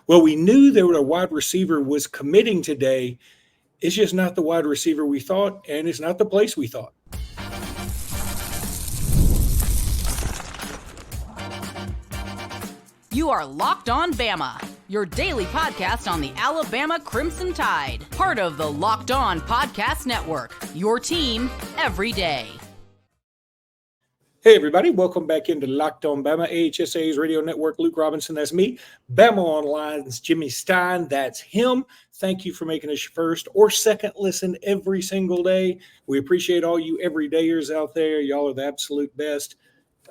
Well, we knew there was a wide receiver was committing today. It's just not the wide receiver we thought, and it's not the place we thought. You are Locked On Bama, your daily podcast on the Alabama Crimson Tide. Part of the Locked On Podcast Network, your team every day. Hey, everybody. Welcome back into Locked On Bama, AHSA's radio network. Luke Robinson, that's me. Bama Online's Jimmy Stein, that's him. Thank you for making us your first or second listen every single day. We appreciate all you everydayers out there. Y'all are the absolute best.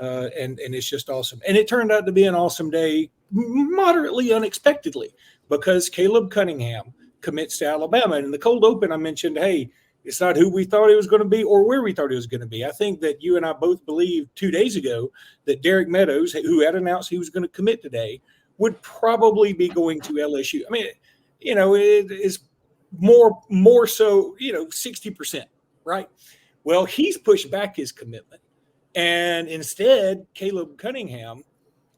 And it's just awesome. And it turned out to be an awesome day, moderately unexpectedly, because Caleb Cunningham commits to Alabama. And in the cold open, I mentioned, hey, it's not who we thought he was going to be or where we thought he was going to be. I think that you and I both believed 2 days ago that Derek Meadows, who had announced he was going to commit today, would probably be going to LSU. I mean, it is more so, 60%, right? Well, he's pushed back his commitment. And instead, Caleb Cunningham,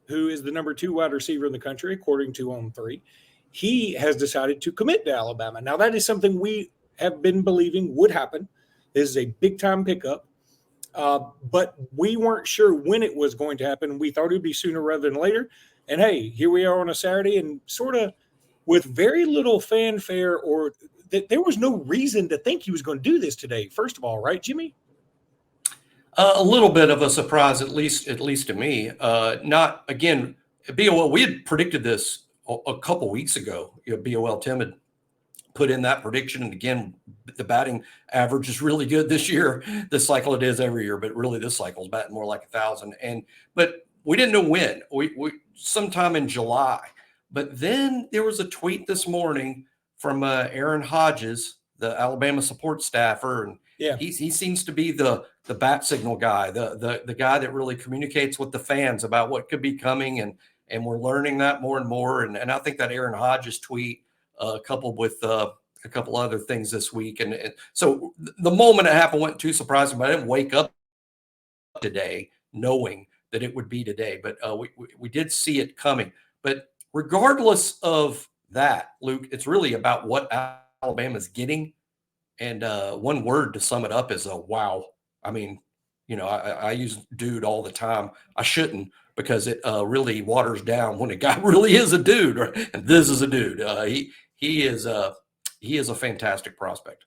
who is the number 2 wide receiver in the country, according to On3, he has decided to commit to Alabama. Now, that is something we have been believing would happen. This is a big-time pickup. But we weren't sure when it was going to happen. We thought it would be sooner rather than later. And, hey, here we are on a Saturday and sort of with very little fanfare or there was no reason to think he was going to do this today, first of all, right, Jimmy? A little bit of a surprise, at least to me. Not again, BOL. We had predicted this a couple weeks ago. BOL Tim had put in that prediction, and again, the batting average is really good this year. This cycle it is every year, but really this cycle is batting more like 1,000. But we didn't know when. We sometime in July. But then there was a tweet this morning from Aaron Hodges, the Alabama support staffer, and yeah, he seems to be the bat signal guy, the guy that really communicates with the fans about what could be coming, and we're learning that more and more. And I think that Aaron Hodges tweet, coupled with a couple other things this week, and so the moment it happened wasn't too surprising. But I didn't wake up today knowing that it would be today, but we did see it coming. But regardless of that, Luke, it's really about what Alabama's getting. And one word to sum it up is wow. I mean, I use dude all the time. I shouldn't, because it really waters down when a guy really is a dude. Right? And this is a dude. He is a fantastic prospect.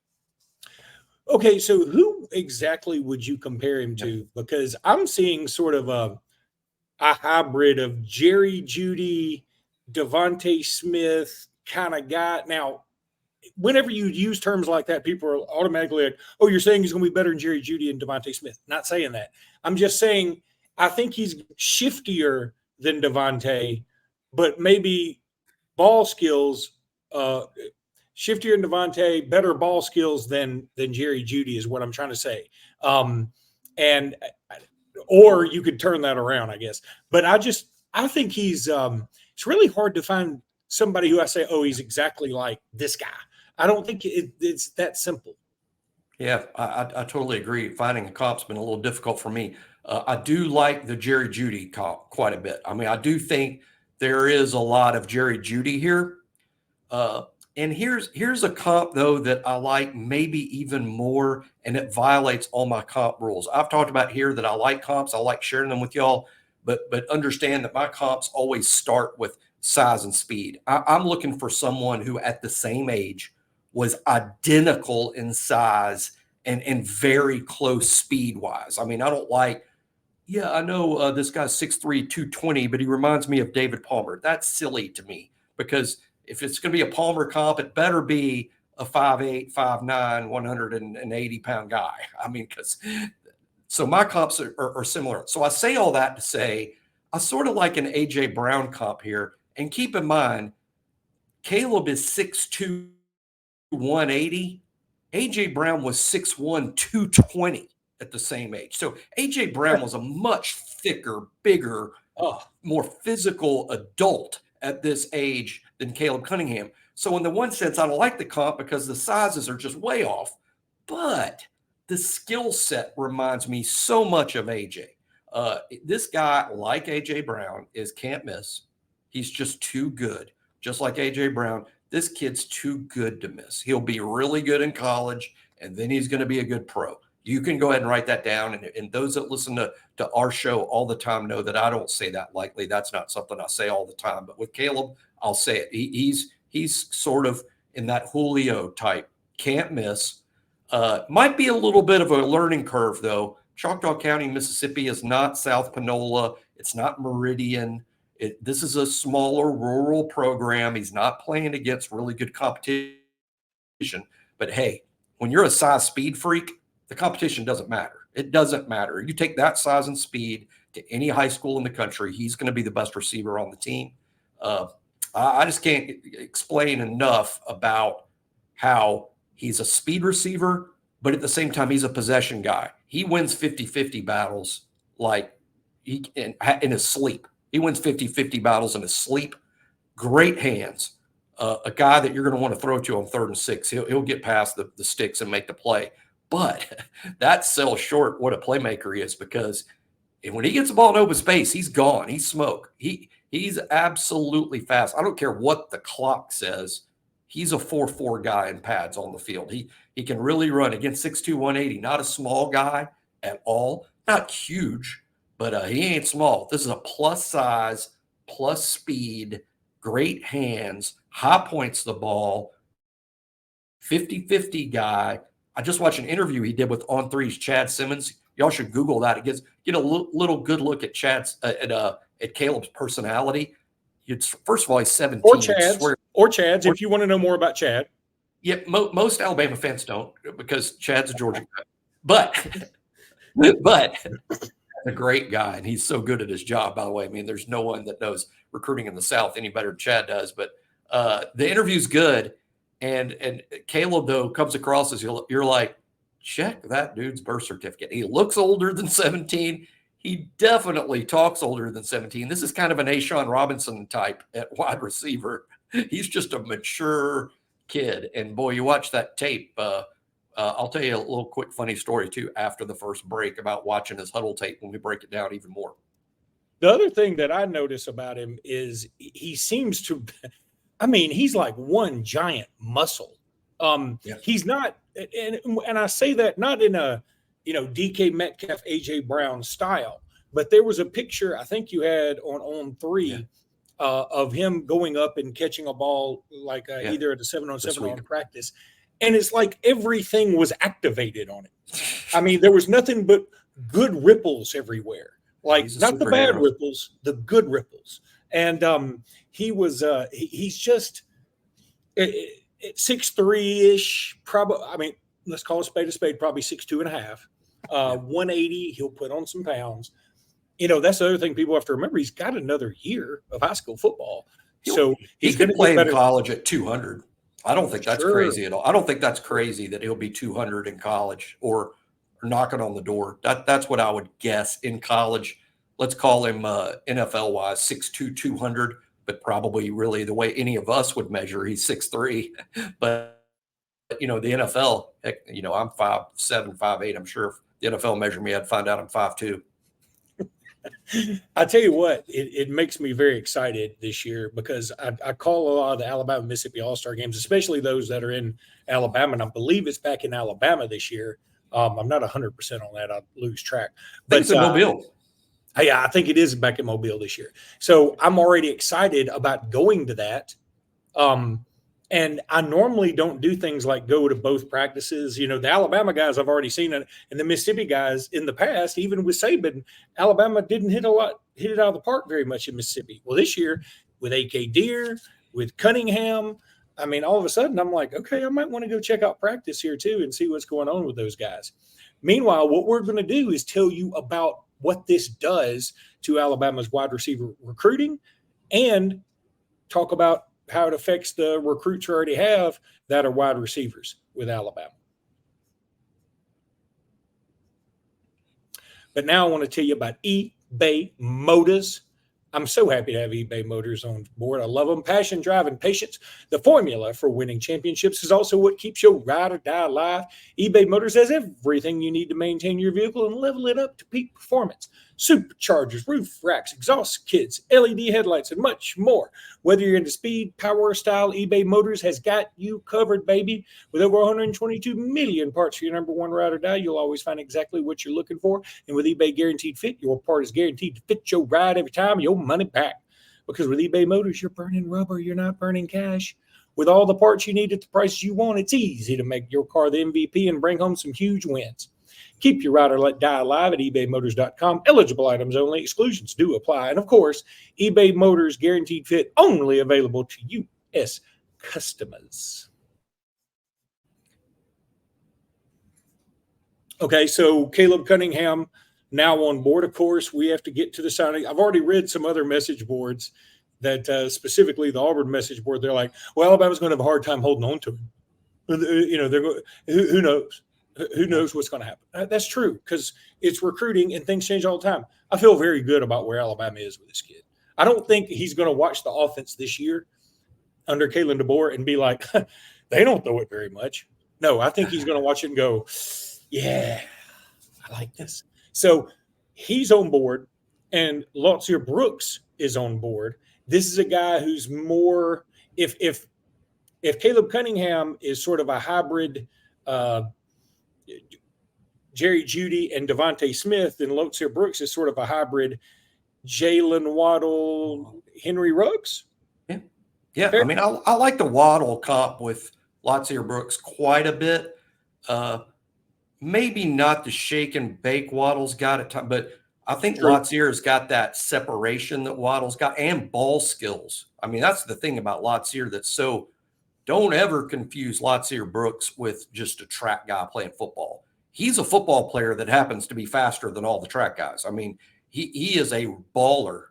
Okay, so who exactly would you compare him to? Because I'm seeing sort of a hybrid of Jerry Jeudy, Devontae Smith kind of guy. Now, whenever you use terms like that, people are automatically like, oh, you're saying he's going to be better than Jerry Jeudy and Devontae Smith. Not saying that. I'm just saying I think he's shiftier than Devontae, but maybe ball skills, shiftier than Devontae, better ball skills than Jerry Jeudy is what I'm trying to say. Or you could turn that around, I guess. But I think it's really hard to find somebody who I say, oh, he's exactly like this guy. I don't think it's that simple. Yeah, I totally agree. Finding a comp's been a little difficult for me. I do like the Jerry Jeudy comp quite a bit. I mean, I do think there is a lot of Jerry Jeudy here. And here's a comp, though, that I like maybe even more, and it violates all my comp rules. I've talked about here that I like comps. I like sharing them with y'all, but understand that my comps always start with size and speed. I'm looking for someone who at the same age was identical in size and very close speed-wise. I mean, I don't like, I know this guy's 6'3", 220, but he reminds me of David Palmer. That's silly to me, because if it's going to be a Palmer comp, it better be a 5'8", 5'9", 180-pound guy. I mean, so my comps are similar. So I say all that to say I sort of like an A.J. Brown comp here. And keep in mind, Caleb is 6'2", 180. A.J. Brown was 6'1", 220 at the same age. So A.J. Brown was a much thicker, bigger, more physical adult at this age than Caleb Cunningham. So in the one sense, I don't like the comp because the sizes are just way off. But the skill set reminds me so much of A.J. This guy, like A.J. Brown, is can't miss. He's just too good. just like A.J. Brown. This kid's too good to miss. He'll be really good in college, and then he's going to be a good pro. You can go ahead and write that down. And those that listen to our show all the time know that I don't say that lightly. That's not something I say all the time. But with Caleb, I'll say it. He's sort of in that Julio type. Can't miss. Might be a little bit of a learning curve, though. Choctaw County, Mississippi is not South Panola. It's not Meridian. This is a smaller rural program. He's not playing against really good competition. But, hey, when you're a size speed freak, the competition doesn't matter. It doesn't matter. You take that size and speed to any high school in the country, he's going to be the best receiver on the team. I just can't explain enough about how he's a speed receiver, but at the same time, he's a possession guy. He wins 50-50 battles like in his sleep. He wins 50-50 battles in his sleep. Great hands. A guy that you're going to want to throw to on 3rd and 6. He'll get past the sticks and make the play. But that sells short what a playmaker he is, because when he gets the ball in open space, he's gone. He's smoke. He's absolutely fast. I don't care what the clock says. He's a 4.4 guy in pads on the field. He can really run against 6'2", 180. Not a small guy at all. Not huge, but he ain't small. This is a plus size, plus speed, great hands, high points the ball, 50-50 guy. I just watched an interview he did with On Three's Chad Simmons. Y'all should Google that. It get a little good look at at Caleb's personality. First of all, he's 17. Or Chad's, if you want to know more about Chad. Yeah, most Alabama fans don't, because Chad's a Georgia guy. But a great guy, and he's so good at his job, by the way. I mean, there's no one that knows recruiting in the South any better than Chad does. But the interview's good. And Caleb, though, comes across as you're like, check that dude's birth certificate. He looks older than 17. He definitely talks older than 17. This is kind of an Ashawn Robinson type at wide receiver. He's just a mature kid. And, boy, you watch that tape. I'll tell you a little quick funny story, too, after the first break about watching his huddle tape when we break it down even more. The other thing that I notice about him is he seems to – I mean, he's like one giant muscle. He's not, and I say that not in a, DK Metcalf, AJ Brown style, but there was a picture I think you had on 3 of him going up and catching a ball like either at a 7-on-7 or in practice, and it's like everything was activated on it. I mean, there was nothing but good ripples everywhere, like not the bad ripples, the good ripples. And he's just 6'3"-ish, probably. I mean, let's call a spade, probably 6'2.5", 180. He'll put on some pounds. That's the other thing people have to remember. He's got another year of high school football. So he's going to play in college at 200. I don't think that's crazy at all. I don't think that's crazy that he'll be 200 in college or knocking on the door. That's what I would guess in college. Let's call him NFL-wise 6'2", 200, but probably really the way any of us would measure, he's 6'3". But, the NFL, heck, I'm 5'7", 5'8". I'm sure if the NFL measured me, I'd find out I'm 5'2". I tell you what, it makes me very excited this year because I call a lot of the Alabama Mississippi All-Star games, especially those that are in Alabama, and I believe it's back in Alabama this year. I'm not 100% on that. I'll lose track. But it's in Mobile. Yeah, I think it is back in Mobile this year. So I'm already excited about going to that. And I normally don't do things like go to both practices. The Alabama guys I've already seen, and the Mississippi guys in the past, even with Saban, Alabama didn't hit it out of the park very much in Mississippi. Well, this year with A.K. Deer, with Cunningham, I mean, all of a sudden I'm like, okay, I might want to go check out practice here too and see what's going on with those guys. Meanwhile, what we're going to do is tell you about what this does to Alabama's wide receiver recruiting and talk about how it affects the recruits you already have that are wide receivers with Alabama. But now I want to tell you about eBay Motors. I'm so happy to have eBay Motors on board. I love them. Passion, drive, and patience. The formula for winning championships is also what keeps your ride or die alive. eBay Motors has everything you need to maintain your vehicle and level it up to peak performance. superchargers, roof racks, exhaust kits, LED headlights, and much more. Whether you're into speed, power, or style, eBay Motors has got you covered, baby. With over 122 million parts for your number one ride or die, you'll always find exactly what you're looking for. And with eBay Guaranteed Fit, your part is guaranteed to fit your ride every time, your money back. Because with eBay Motors, you're burning rubber, you're not burning cash. With all the parts you need at the prices you want, it's easy to make your car the MVP and bring home some huge wins. Keep your ride or let die alive at ebaymotors.com. Eligible items only. Exclusions do apply. And, of course, eBay Motors Guaranteed Fit only available to U.S. customers. Okay, so Caleb Cunningham now on board. Of course, we have to get to the signing. I've already read some other message boards that specifically the Auburn message board. They're like, well, Alabama's going to have a hard time holding on to him. They're going, who knows? Who knows what's going to happen? That's true because it's recruiting and things change all the time. I feel very good about where Alabama is with this kid. I don't think he's going to watch the offense this year under Kalen DeBoer and be like, they don't throw it very much. No, I think he's going to watch it and go, yeah, I like this. So he's on board, and Lotzier Brooks is on board. This is a guy who's more if Caleb Cunningham is sort of a hybrid Jerry Jeudy and Devontae Smith, and Lotzier Brooks is sort of a hybrid Jalen Waddle, Henry Ruggs. Yeah. I mean, I like the Waddle comp with Lotzier Brooks quite a bit. Maybe not the shake and bake Waddle's got at time, but I think Lotzier's got that separation that Waddle's got and ball skills. I mean, that's the thing about Lotzier that's so – don't ever confuse Lotzier Brooks with just a track guy playing football. He's a football player that happens to be faster than all the track guys. I mean, he is a baller.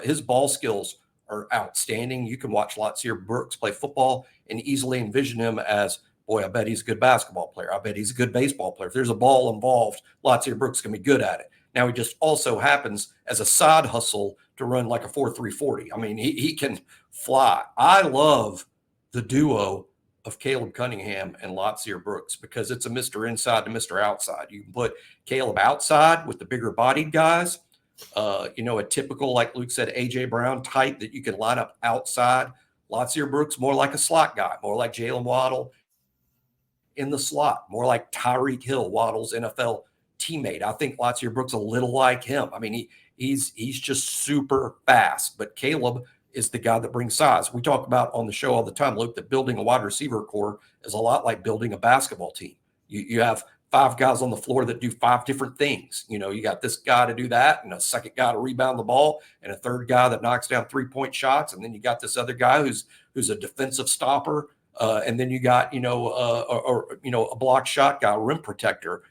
His ball skills are outstanding. You can watch Lotzier Brooks play football and easily envision him as, boy, I bet he's a good basketball player. I bet he's a good baseball player. If there's a ball involved, Lotzier Brooks can be good at it. Now, he just also happens as a side hustle to run like a 4.3 40. I mean, he can fly. I love the duo of Caleb Cunningham and Lotzier Brooks because it's a Mr. Inside to Mr. Outside. You can put Caleb outside with the bigger bodied guys, a typical, like Luke said, A.J. Brown type that you can line up outside. Lotzier Brooks more like a slot guy, more like Jalen Waddle in the slot, more like Tyreek Hill, Waddle's NFL teammate. I think Lotzier Brooks a little like him. I mean, he's just super fast, but Caleb is the guy that brings size. We talk about on the show all the time, Luke, that building a wide receiver core is a lot like building a basketball team. You have 5 guys on the floor that do 5 different things. You got this guy to do that, and a second guy to rebound the ball, and a third guy that knocks down 3-point shots, and then you got this other guy who's a defensive stopper, and then you got a block shot guy, rim protector.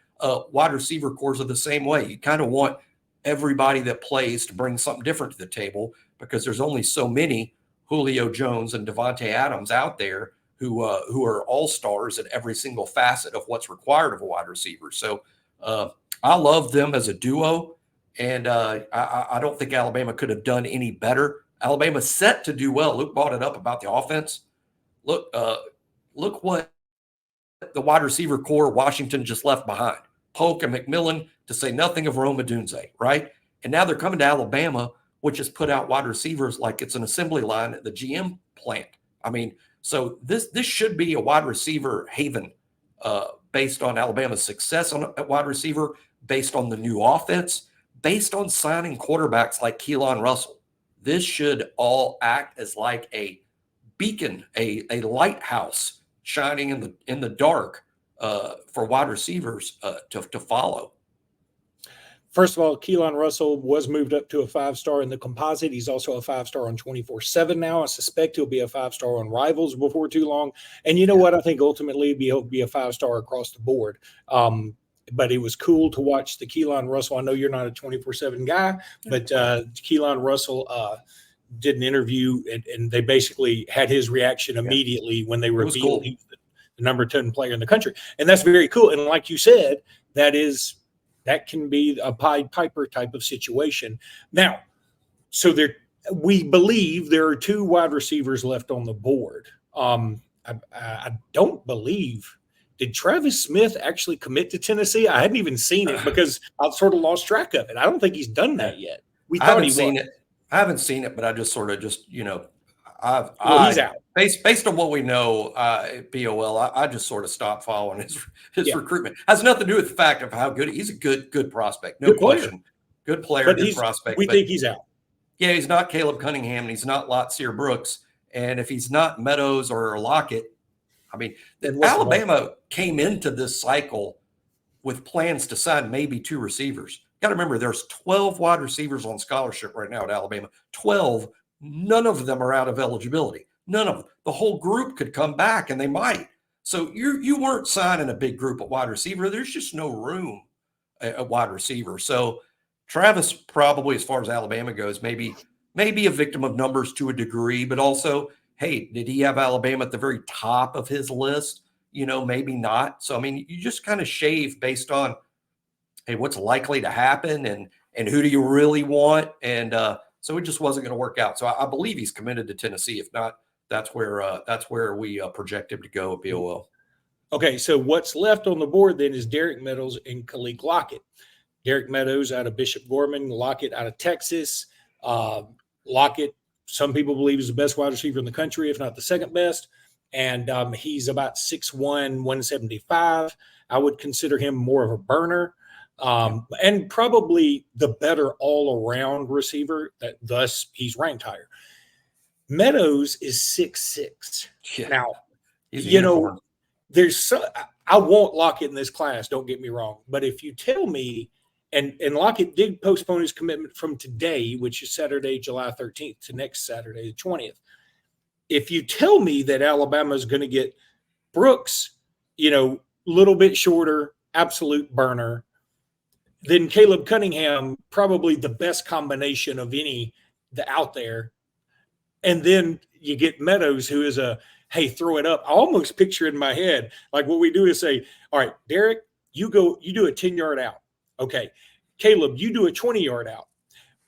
Wide receiver cores are the same way. You kind of want everybody that plays to bring something different to the table because there's only so many Julio Jones and Devontae Adams out there who are all-stars at every single facet of what's required of a wide receiver. So I love them as a duo, and I don't think Alabama could have done any better. Alabama's set to do well. Luke brought it up about the offense. Look what the wide receiver core Washington just left behind. Polk and McMillan, to say nothing of Rome Odunze, right? And now they're coming to Alabama, which has put out wide receivers like it's an assembly line at the GM plant. I mean, so this should be a wide receiver haven based on Alabama's success at wide receiver, based on the new offense, based on signing quarterbacks like Keelan Russell. This should all act as like a beacon, a lighthouse shining in the dark for wide receivers to follow. First of all, Keelan Russell was moved up to a 5-star in the composite. He's also a 5-star on 24/7 now. I suspect he'll be a 5-star on Rivals before too long. And you know what? I think ultimately he'll be a 5-star across the board. But it was cool to watch the Keelan Russell. I know you're not a 24/7 guy, but Keelan Russell did an interview, and they basically had his reaction immediately when they revealed he was the number 10 player in the country. And that's very cool. And like you said, that can be a Pied Piper type of situation. Now, so we believe there are 2 wide receivers left on the board. I don't believe did Travis Smith actually commit to Tennessee? I hadn't even seen it because I've sort of lost track of it. I don't think he's done that yet. We thought he seen was. it. I haven't seen it, but I just sort of He's out. Based on what we know, BOL, I just sort of stopped following his Yeah. recruitment. Has nothing to do with the fact of how good he's a good prospect, no Good player. question. Good player, But good prospect. We think he's out. Yeah, he's not Caleb Cunningham, and he's not Lotsier Brooks. And if he's not Meadows or Lockett, I mean, Alabama came into this cycle with plans to sign maybe 2 receivers. Got to remember, there's 12 wide receivers on scholarship right now at Alabama. 12. None of them are out of eligibility. None of them. The whole group could come back, and they might. So you weren't signing a big group at wide receiver. There's just no room at wide receiver. So Travis probably, as far as Alabama goes, maybe a victim of numbers to a degree, but also, hey, did he have Alabama at the very top of his list? Maybe not. So, I mean, you just kind of shave based on, hey, what's likely to happen and who do you really want? And so it just wasn't going to work out. So I believe he's committed to Tennessee. If not, that's where we project him to go at BOL. Okay, so what's left on the board then is Derek Meadows and Khalid Lockett. Derek Meadows out of Bishop Gorman, Lockett out of Texas. Lockett, some people believe, is the best wide receiver in the country, if not the second best. And he's about 6'1", 175. I would consider him more of a burner and probably the better all-around receiver. Thus, he's ranked higher. Meadows is 6'6". Yeah. Now, I want Lockett in this class, don't get me wrong. But if you tell me, and Lockett did postpone his commitment from today, which is Saturday, July 13th, to next Saturday, the 20th. If you tell me that Alabama is going to get Brooks, little bit shorter, absolute burner, then Caleb Cunningham, probably the best combination of any out there. And then you get Meadows, who is hey, throw it up. I almost picture in my head, like what we do is say, all right, Derek, you do a 10-yard out. Okay. Caleb, you do a 20-yard out.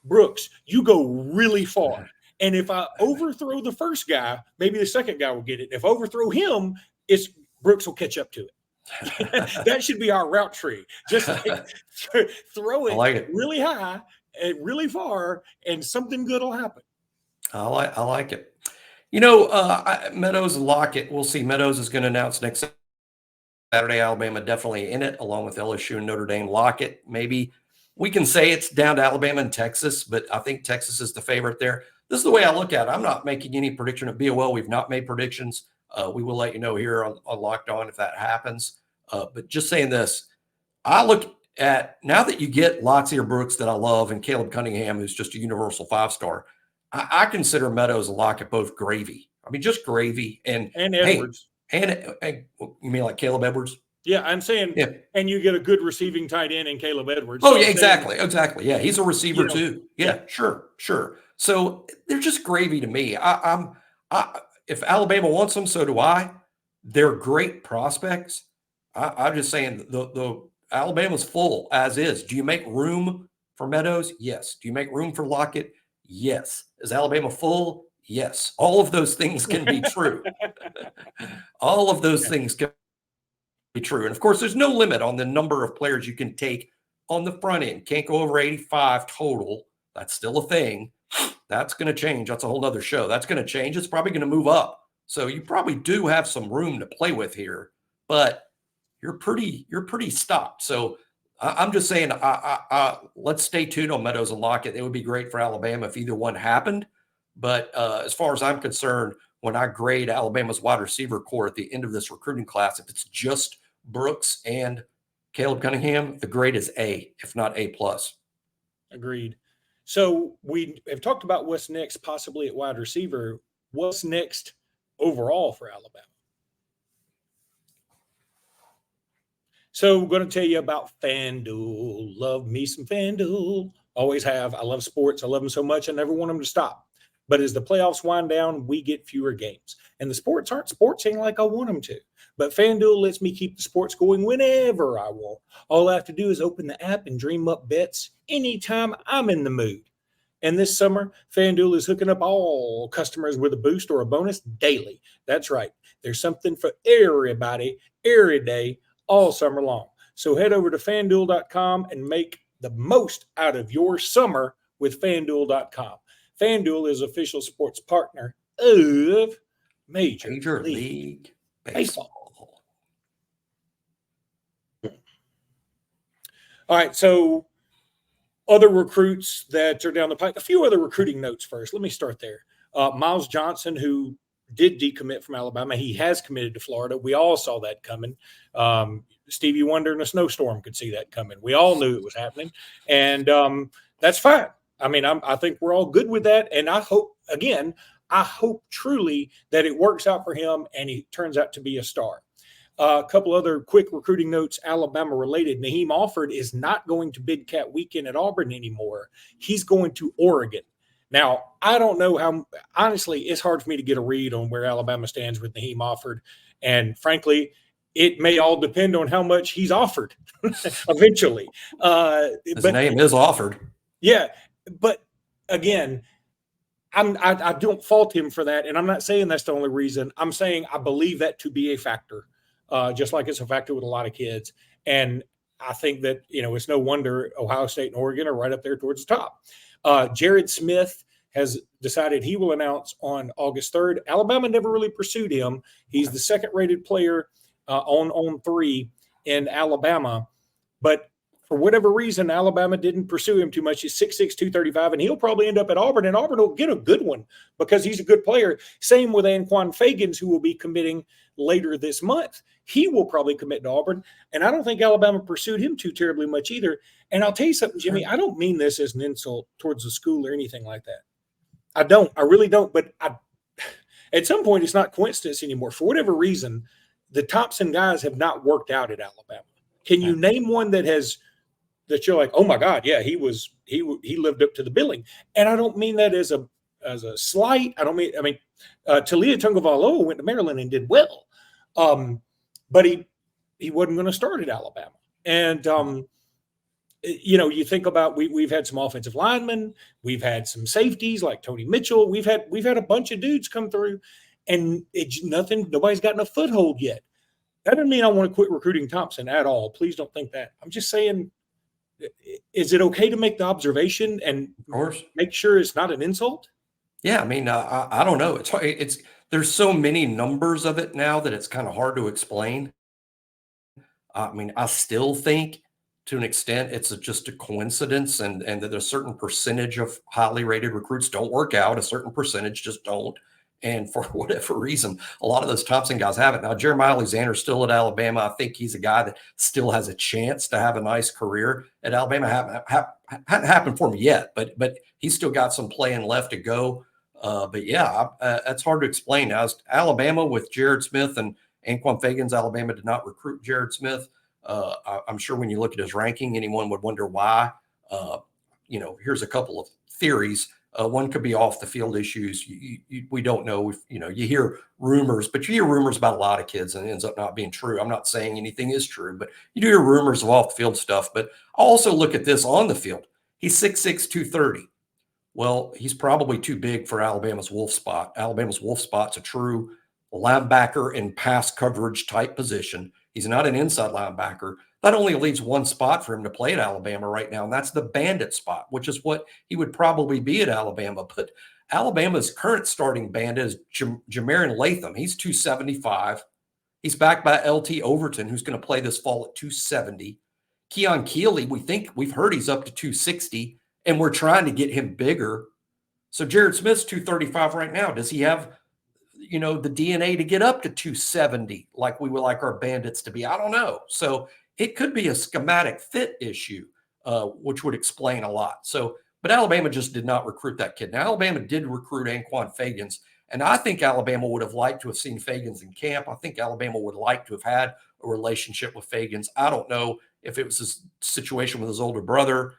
Brooks, you go really far. And if I overthrow the first guy, maybe the second guy will get it. If I overthrow him, Brooks will catch up to it. That should be our route tree. Just throw it really high and really far, and something good will happen. I like it. Meadows and Lockett, we'll see. Meadows is going to announce next Saturday. Alabama definitely in it, along with LSU and Notre Dame. Lockett, maybe we can say it's down to Alabama and Texas, but I think Texas is the favorite there. This is the way I look at it. I'm not making any prediction at BOL. We've not made predictions. We will let you know here on Locked On if that happens. But just saying this, I look at, now that you get Lotsier Brooks that I love and Caleb Cunningham, who's just a universal 5-star, I consider Meadows and Lockett both gravy. I mean, just gravy. And Edwards. And you mean like Caleb Edwards? Yeah, I'm saying, yeah. And you get a good receiving tight end in Caleb Edwards. Oh, yeah, exactly. Yeah, he's a receiver too. Yeah, sure. So they're just gravy to me. If Alabama wants them, so do I. They're great prospects. I'm just saying the Alabama's full as is. Do you make room for Meadows? Yes. Do you make room for Lockett? Yes. Is Alabama full? Yes. All of those things can be true. All of those things can be true. And of course, there's no limit on the number of players you can take on the front end. Can't go over 85 total. That's still a thing. That's going to change. That's a whole nother show. That's going to change. It's probably going to move up. So you probably do have some room to play with here, but you're pretty stocked. So I'm just saying, let's stay tuned on Meadows and Lockett. It would be great for Alabama if either one happened. But as far as I'm concerned, when I grade Alabama's wide receiver core at the end of this recruiting class, if it's just Brooks and Caleb Cunningham, the grade is A, if not A+. Agreed. So we have talked about what's next possibly at wide receiver. What's next overall for Alabama? So I'm going to tell you about FanDuel. Love me some FanDuel. Always have. I love sports. I love them so much. I never want them to stop. But as the playoffs wind down, we get fewer games. And the sports aren't sportsing like I want them to. But FanDuel lets me keep the sports going whenever I want. All I have to do is open the app and dream up bets anytime I'm in the mood. And this summer, FanDuel is hooking up all customers with a boost or a bonus daily. That's right. There's something for everybody, every day, all summer long. So head over to FanDuel.com and make the most out of your summer with FanDuel.com. FanDuel is official sports partner of Major League Baseball. All right, so other recruits that are down the pipe, a few other recruiting notes first. Let me start there. Miles Johnson, who did decommit from Alabama, he has committed to Florida. We all saw that coming. Stevie Wonder in a snowstorm could see that coming. We all knew it was happening, and that's fine. I mean, I think we're all good with that, and I hope truly that it works out for him and he turns out to be a star. A couple other quick recruiting notes, Alabama related. Naheem Alford is not going to Big Cat Weekend at Auburn anymore. He's going to Oregon. Now, I don't know how, honestly, it's hard for me to get a read on where Alabama stands with Naheem Alford. And frankly, it may all depend on how much he's offered eventually. His name is offered. Yeah. But again, I don't fault him for that. And I'm not saying that's the only reason. I'm saying I believe that to be a factor. Just like it's a factor with a lot of kids. And I think that, it's no wonder Ohio State and Oregon are right up there towards the top. Jared Smith has decided he will announce on August 3rd. Alabama never really pursued him. He's the second-rated player on 3 in Alabama. But for whatever reason, Alabama didn't pursue him too much. He's 6'6", 235, and he'll probably end up at Auburn, and Auburn will get a good one because he's a good player. Same with Anquan Fagans, who will be committing later this month. He will probably commit to Auburn, and I don't think Alabama pursued him too terribly much either. And I'll tell you something, Jimmy, I don't mean this as an insult towards the school or anything like that. I don't. I really don't. But at some point, it's not coincidence anymore. For whatever reason, the Thompson guys have not worked out at Alabama. Can you name one that you're like, oh my God, yeah, he lived up to the billing? And I don't mean that as a slight. Talia Tungavailoa went to Maryland and did well. But he wasn't going to start at Alabama. And, you think about, we've had some offensive linemen, we've had some safeties like Tony Mitchell. We've had a bunch of dudes come through, and nobody's gotten a foothold yet. That doesn't mean I want to quit recruiting Thompson at all. Please don't think that. I'm just saying, is it okay to make the observation and make sure it's not an insult? Yeah. I mean, I don't know. There's so many numbers of it now that it's kind of hard to explain. I mean, I still think to an extent it's just a coincidence and that a certain percentage of highly rated recruits don't work out. A certain percentage just don't. And for whatever reason, a lot of those Thompson guys haven't. Now, Jeremiah Alexander's still at Alabama. I think he's a guy that still has a chance to have a nice career at Alabama. Hasn't happened for him yet, but he's still got some playing left to go. But yeah, that's hard to explain. Now, Alabama with Jared Smith and Anquan Fagans, Alabama did not recruit Jared Smith. I'm sure when you look at his ranking, anyone would wonder why. Here's a couple of theories. One could be off the field issues. We don't know. You hear rumors, but you hear rumors about a lot of kids and it ends up not being true. I'm not saying anything is true, but you do hear rumors of off the field stuff. But I also look at this on the field. He's 6'6", 230. Well, he's probably too big for Alabama's wolf spot. Alabama's wolf spot's a true linebacker in pass coverage type position. He's not an inside linebacker. That only leaves one spot for him to play at Alabama right now, and that's the bandit spot, which is what he would probably be at Alabama. But Alabama's current starting bandit is Jamarian Latham. He's 275. He's backed by LT Overton, who's going to play this fall at 270. Keon Keeley, we've heard he's up to 260, and we're trying to get him bigger. So Jared Smith's 235 right now. Does he have the DNA to get up to 270 like we would like our bandits to be? I don't know. So it could be a schematic fit issue, which would explain a lot. So, but Alabama just did not recruit that kid. Now, Alabama did recruit Anquan Fagans, and I think Alabama would have liked to have seen Fagans in camp. I think Alabama would like to have had a relationship with Fagans. I don't know if it was his situation with his older brother.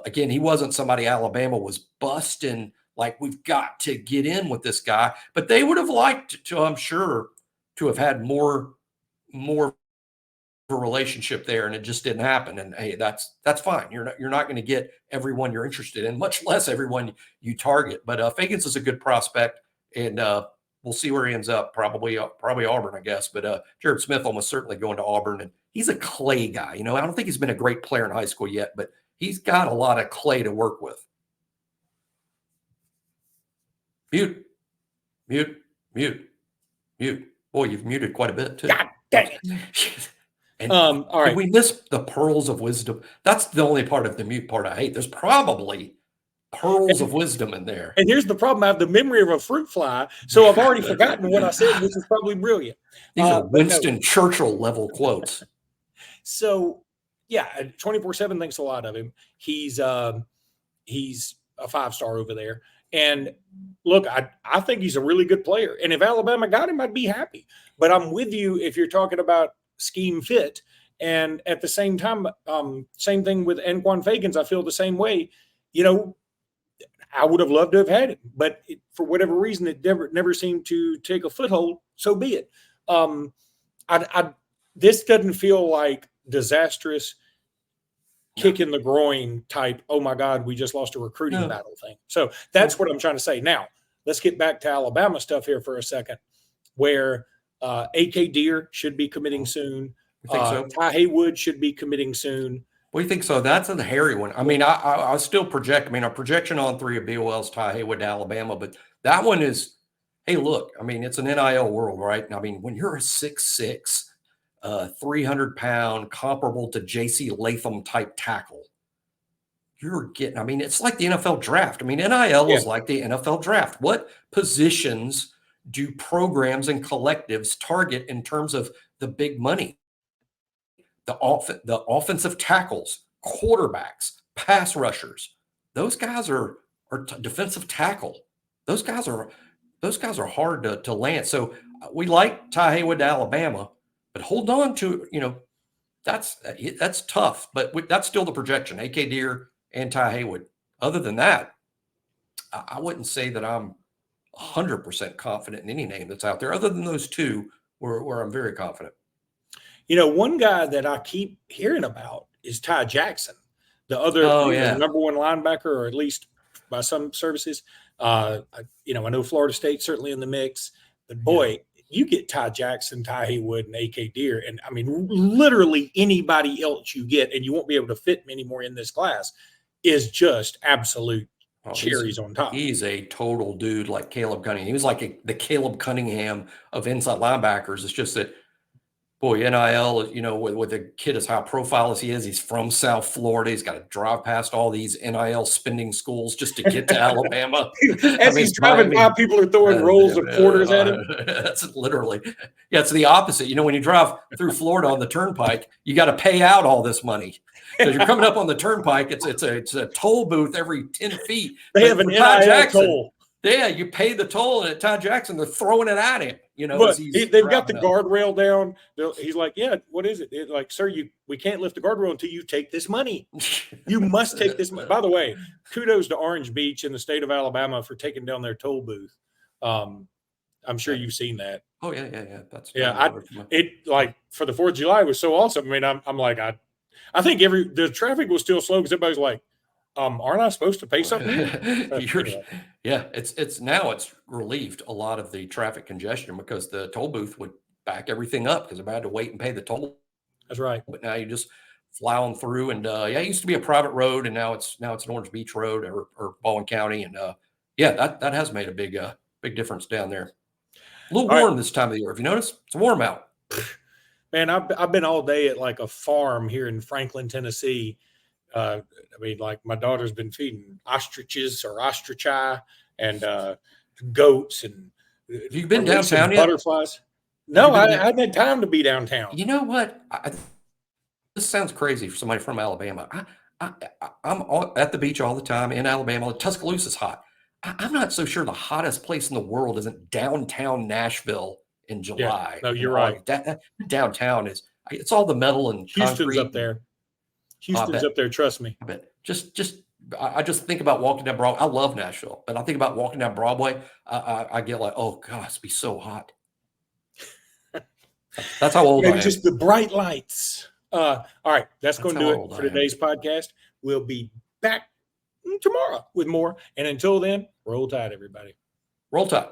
Again, he wasn't somebody Alabama was busting, like, we've got to get in with this guy. But they would have liked to, I'm sure, to have had more a relationship there, and it just didn't happen. And hey, that's fine. You're not going to get everyone you're interested in, much less everyone you target. But Fagans is a good prospect, and we'll see where he ends up. Probably Auburn, I guess. But Jared Smith almost certainly going to Auburn, and he's a clay guy. I don't think he's been a great player in high school yet, but he's got a lot of clay to work with. Mute. Boy, you've muted quite a bit too. God dang it. And all right. we miss the pearls of wisdom. That's the only part of the mute part I hate. There's probably pearls of wisdom in there. And here's the problem. I have the memory of a fruit fly, so I've already forgotten what I said, which is probably brilliant. These are Winston Churchill level quotes. So, yeah, 24/7 thinks a lot of him. He's a 5-star over there. And look, I think he's a really good player. And if Alabama got him, I'd be happy. But I'm with you if you're talking about scheme fit. And at the same time, same thing with Anquan Fagans. I feel the same way. I would have loved to have had it, but for whatever reason, it never seemed to take a foothold. So be it. This doesn't feel like disastrous kick in the groin type, oh my God, we just lost a recruiting battle thing. So that's what I'm trying to say. Now, let's get back to Alabama stuff here for a second, where A.K. Deere should be committing soon. You think so? Ty Haywood should be committing soon. What do you think so? That's the hairy one. I mean, I still project. I mean, our projection on 3 of BOL's Ty Haywood to Alabama, but that one is, hey, look, I mean, it's an NIL world, right? I mean, when you're a 6'6", 300-pound, comparable to J.C. Latham type tackle, you're getting, I mean, it's like the NFL draft. I mean, NIL is like the NFL draft. What positions do programs and collectives target in terms of the big money? The offensive tackles, quarterbacks, pass rushers. Those guys are defensive tackle. Those guys are hard to land. So we like Ty Haywood to Alabama, but hold on to, that's tough. But that's still the projection, A.K. Deere and Ty Haywood. Other than that, I wouldn't say that I'm 100% confident in any name that's out there, other than those two where I'm very confident. One guy that I keep hearing about is Ty Jackson, the other number one linebacker, or at least by some services. I know Florida State certainly in the mix, but boy, you get Ty Jackson, Ty Haywood, and A.K. Deere, and I mean, literally anybody else you get, and you won't be able to fit many more in this class, is just absolute cherries on top. He's a total dude like Caleb Cunningham. He was like the Caleb Cunningham of inside linebackers. It's just that, boy, NIL, with a kid as high profile as he is, he's from South Florida. He's got to drive past all these NIL spending schools just to get to Alabama. He's driving by, people are throwing rolls of quarters at him. That's literally, it's the opposite. When you drive through Florida on the turnpike, you got to pay out all this money. Because you're coming up on the turnpike, it's a toll booth every 10 feet. They have an NIL toll. Yeah, you pay the toll, and at Ty Jackson, they're throwing it at him. But they've got the guardrail down. He's like, yeah, what is it? It's like, sir, we can't lift the guardrail until you take this money. You must take this money. By the way, kudos to Orange Beach in the state of Alabama for taking down their toll booth. I'm sure you've seen that. Oh yeah. That's it like for the 4th of July was so awesome. I mean, I'm like, I think the traffic was still slow because everybody's like, aren't I supposed to pay something? It's relieved a lot of the traffic congestion because the toll booth would back everything up because I had to wait and pay the toll. That's right. But now you just fly on through, and it used to be a private road, and now it's an Orange Beach road or Baldwin County, and that has made a big difference down there. A little warm this time of the year. Have you noticed? It's warm out. Man, I've been all day at like a farm here in Franklin, Tennessee. I mean, like my daughter's been feeding ostriches or ostrichi and goats. And have you been downtown yet? Butterflies. No, I hadn't had time to be downtown. You know what? This sounds crazy for somebody from Alabama. I'm at the beach all the time in Alabama. Tuscaloosa's hot. I'm not so sure the hottest place in the world isn't downtown Nashville in July. Yeah, no, you're right. Downtown it's all the metal and Houston's concrete. up there. Houston's up there. Trust me. I bet. I just think about walking down Broadway. I love Nashville, but I think about walking down Broadway. I get like, oh gosh, it'd be so hot. That's how old I Maybe am. just the bright lights. All right, that's going to how do old it for I am. today's podcast. We'll be back tomorrow with more. And until then, roll tide, everybody. Roll Tide.